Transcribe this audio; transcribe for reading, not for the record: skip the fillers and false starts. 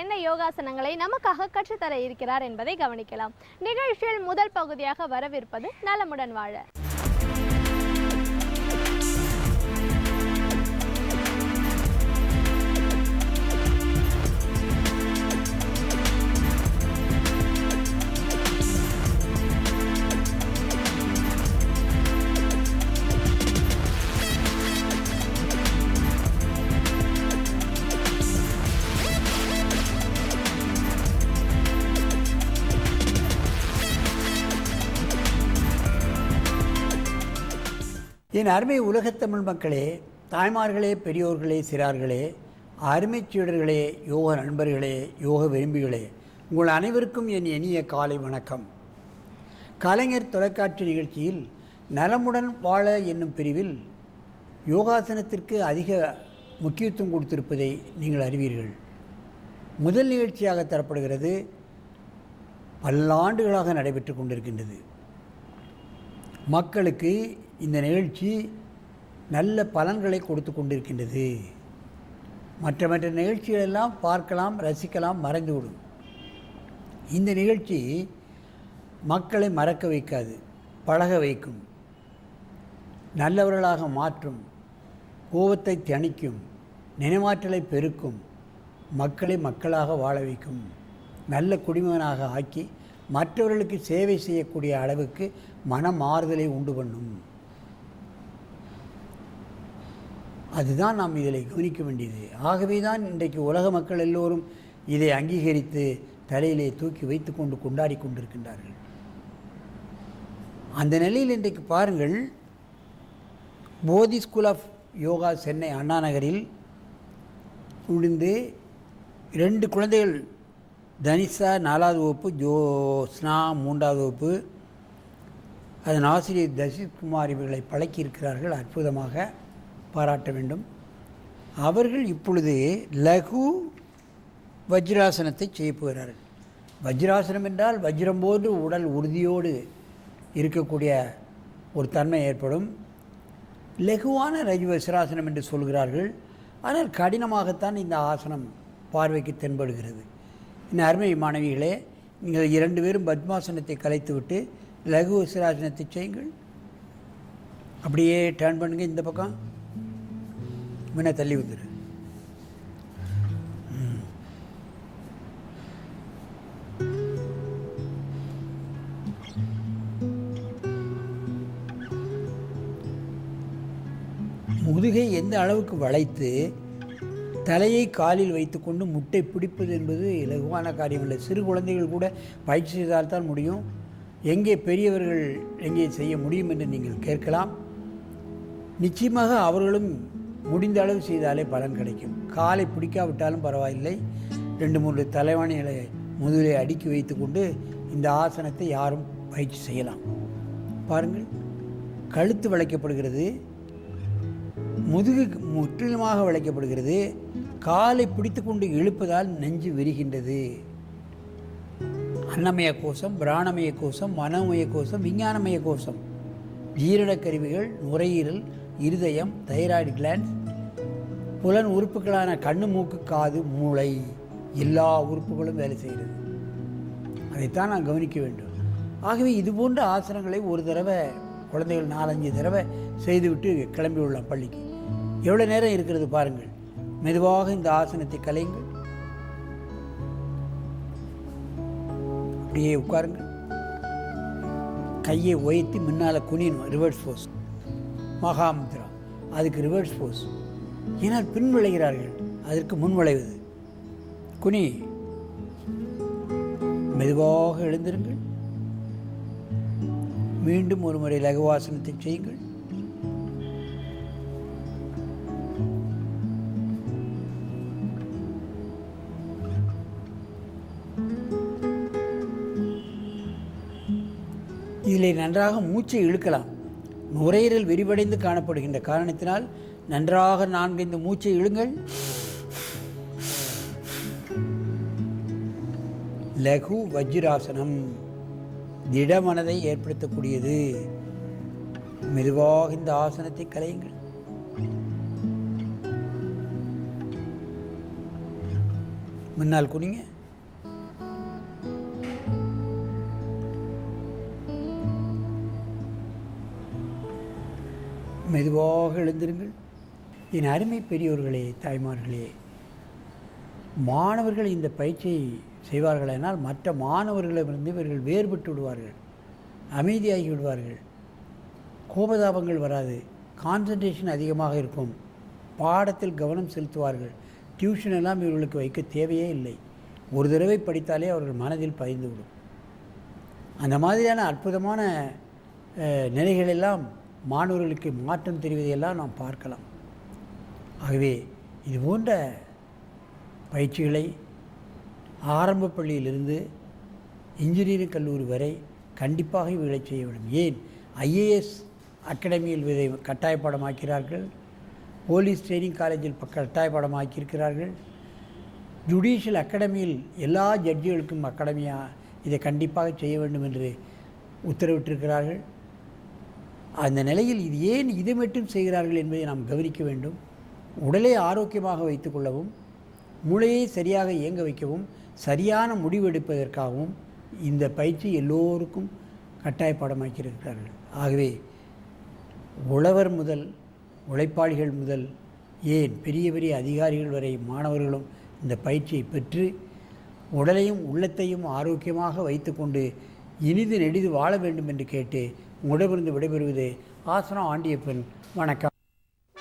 என்ன யோகாசனங்களை நமக்காக கற்றுத்தர இருக்கிறார் என்பதை கவனிக்கலாம். நிகழ்ச்சியில் முதல் பகுதியாக வரவிருப்பது நலமுடன் வாழ. என் அருமை உலகத்தமிழ் மக்களே, தாய்மார்களே, பெரியோர்களே, சிறார்களே, அருமைச் சீடர்களே, யோக நண்பர்களே, யோக விரும்பிகளே, உங்கள் அனைவருக்கும் என் இனிய காலை வணக்கம். கலைஞர் தொலைக்காட்சி நிகழ்ச்சியில் நலமுடன் வாழ என்னும் பிரிவில் யோகாசனத்திற்கு அதிக முக்கியத்துவம் கொடுத்திருப்பதை நீங்கள் அறிவீர்கள். முதல் நிகழ்ச்சியாக தரப்படுகிறது. பல்லாண்டுகளாக நடைபெற்று கொண்டிருக்கின்றது. மக்களுக்கு இந்த நிகழ்ச்சி நல்ல பலன்களை கொடுத்து கொண்டிருக்கின்றது. மற்ற நிகழ்ச்சிகளெல்லாம் பார்க்கலாம், ரசிக்கலாம், மறைந்துவிடும். இந்த நிகழ்ச்சி மக்களை மறக்க வைக்காது, பழக வைக்கும், நல்லவர்களாக மாற்றும், கோபத்தை தணிக்கும், நினைவாற்றலை பெருக்கும், மக்களை மக்களாக வாழ வைக்கும், நல்ல குடிமகனாக ஆக்கி மற்றவர்களுக்கு சேவை செய்யக்கூடிய அளவுக்கு மனமாறுதலை உண்டு பண்ணும். அதுதான் நாம் இதில் கவனிக்க வேண்டியது. ஆகவே தான் இன்றைக்கு உலக மக்கள் எல்லோரும் இதை அங்கீகரித்து தலையிலே தூக்கி வைத்து கொண்டு கொண்டாடி கொண்டிருக்கின்றார்கள். அந்த நிலையில் இன்றைக்கு பாருங்கள், போதி ஸ்கூல் ஆஃப் யோகா சென்னை அண்ணா நகரில் முடிந்து 2 குழந்தைகள், தனிஷா 4வது வகுப்பு, ஜோஸ்னா 3வது வகுப்பு, அதன் ஆசிரியர் தசித்குமார் இவர்களை பழக்கியிருக்கிறார்கள். அற்புதமாக பாராட்ட வேண்டும். அவர்கள் இப்பொழுது லகு வஜ்ராசனத்தை செய்ய போகிறார்கள். வஜ்ராசனம் என்றால் வஜ்ரம் போன்று உடல் உறுதியோடு இருக்கக்கூடிய ஒரு தன்மை ஏற்படும். லகுவான வஜ்ராசனம் என்று சொல்கிறார்கள். ஆனால் கடினமாகத்தான் இந்த ஆசனம் பார்வைக்கு தென்படுகிறது. இந்த அருமை மாணவிகளே, நீங்கள் 2 பேரும் பத்மாசனத்தை கலைத்துவிட்டு லகு வஜ்ராசனத்தை செய்யுங்கள். அப்படியே டர்ன் பண்ணுங்க, இந்த பக்கம் முன்ன தள்ளி வந்துரு. முதுகை எந்த அளவுக்கு வளைத்து தலையை காலில் வைத்துக்கொண்டு முட்டை பிடிப்பது என்பது இலகுவான காரியமில்லை. சிறு குழந்தைகள் கூட பயிற்சி செய்தால்தான் முடியும். எங்கே பெரியவர்கள் எங்கே செய்ய முடியும் என்று நீங்கள் கேட்கலாம். நிச்சயமாக அவர்களும் முடிந்த அளவு செய்தாலே பலன் கிடைக்கும். காலை பிடிக்காவிட்டாலும் பரவாயில்லை. 2-3 தலைவாணிகளை முதுகிலே அடுக்கி வைத்து கொண்டு இந்த ஆசனத்தை யாரும் பயிற்சி செய்யலாம். பாருங்கள், கழுத்து வளைக்கப்படுகிறது, முதுகு முற்றிலுமாக வளைக்கப்படுகிறது, காலை பிடித்து கொண்டு இழுப்பதால் நெஞ்சு விரிகின்றது. அன்னமய கோஷம், பிராணமய கோஷம், மனோமய கோஷம், விஞ்ஞானமய கோஷம், ஜீரண கருவிகள், நுரையீரல், இருதயம், தைராய்டு கிளாண்ட், புலன் உறுப்புகளான கண்ணு, மூக்கு, காது, மூளை, எல்லா உறுப்புகளும் வேலை செய்கிறது. அதைத்தான் நான் கவனிக்க வேண்டும். ஆகவே இதுபோன்ற ஆசனங்களை ஒரு தடவை குழந்தைகள் 4-5 தடவை செய்துவிட்டு கிளம்பி விடலாம் பள்ளிக்கு. எவ்வளோ நேரம் இருக்கிறது பாருங்கள். மெதுவாக இந்த ஆசனத்தை கலையுங்கள். அப்படியே உட்காருங்கள். கையை உயர்த்தி முன்னால் குனியணும். ரிவர்ஸ் போஸ், மகாமுத்ரா. அதுக்கு ரிவர்ஸ் போஸ். ஏன்னால் பின் விளைகிறார்கள், அதற்கு முன் விளைவது. குனி. மெதுவாக எழுந்திருங்கள். மீண்டும் ஒரு முறை லகுவாசனத்தை செய்யுங்கள். இதில் நன்றாக மூச்சை இழுக்கலாம். நுரையீரல் விரிவடைந்து காணப்படுகின்ற காரணத்தினால் நன்றாக 4-5 மூச்சை இழுங்கள். லகு வஜ்ராசனம் திடமனதை ஏற்படுத்தக்கூடியது. மெதுவாக இந்த ஆசனத்தை கலையுங்கள். முன்னால் குனிங்க. மெதுவாக எழுந்திருங்கள். என் அருமை பெரியோர்களே, தாய்மார்களே, மாணவர்கள் இந்த பயிற்சியை செய்வார்களானால் மற்ற மாணவர்களிடமிருந்து இவர்கள் வேறுபட்டு விடுவார்கள், அமைதியாகி விடுவார்கள், கோபதாபங்கள் வராது, கான்சன்ட்ரேஷன் அதிகமாக இருக்கும், பாடத்தில் கவனம் செலுத்துவார்கள். டியூஷன் எல்லாம் இவர்களுக்கு வைக்க தேவையே இல்லை. ஒரு தடவை படித்தாலே அவர்கள் மனதில் பதிந்துவிடும். அந்த மாதிரியான அற்புதமான நிலைகளெல்லாம் மாணவர்களுக்கு மாற்றம் தெரிவதையெல்லாம் நாம் பார்க்கலாம். ஆகவே இது போன்ற பயிற்சிகளை ஆரம்ப பள்ளியிலிருந்து இன்ஜினியரிங் கல்லூரி வரை கண்டிப்பாக இவர்களை செய்ய வேண்டும். ஏன் ஐஏஎஸ் அகாடமியில் இதை கட்டாயப்பாடமாக்கிறார்கள், போலீஸ் ட்ரைனிங் காலேஜில் கட்டாயப்பாடமாக்கியிருக்கிறார்கள், ஜுடிஷியல் அகாடமியில் எல்லா ஜட்ஜுகளுக்கும் அகாடமியாக இதை கண்டிப்பாக செய்ய வேண்டும் என்று உத்தரவிட்டிருக்கிறார்கள். அந்த நிலையில் இது ஏன் இதை மட்டும் செய்கிறார்கள் என்பதை நாம் கவனிக்க வேண்டும். உடலை ஆரோக்கியமாக வைத்துக்கொள்ளவும், மூளையை சரியாக இயங்க வைக்கவும், சரியான முடிவெடுப்பதற்காகவும் இந்த பயிற்சி எல்லோருக்கும் கட்டாயப்பாடமாக்கியிருக்கிறார்கள். ஆகவே உழவர் முதல் உழைப்பாளிகள் முதல் ஏன் பெரிய பெரிய அதிகாரிகள் வரை மாணவர்களும் இந்த பயிற்சியை பெற்று உடலையும் உள்ளத்தையும் ஆரோக்கியமாக வைத்துக்கொண்டு இனிது நெடிது வாழ வேண்டும் என்று கேட்டு உங்களிடமிருந்து விடைபெறுவது ஆசனம் ஆண்டியப்பன். வணக்கம்.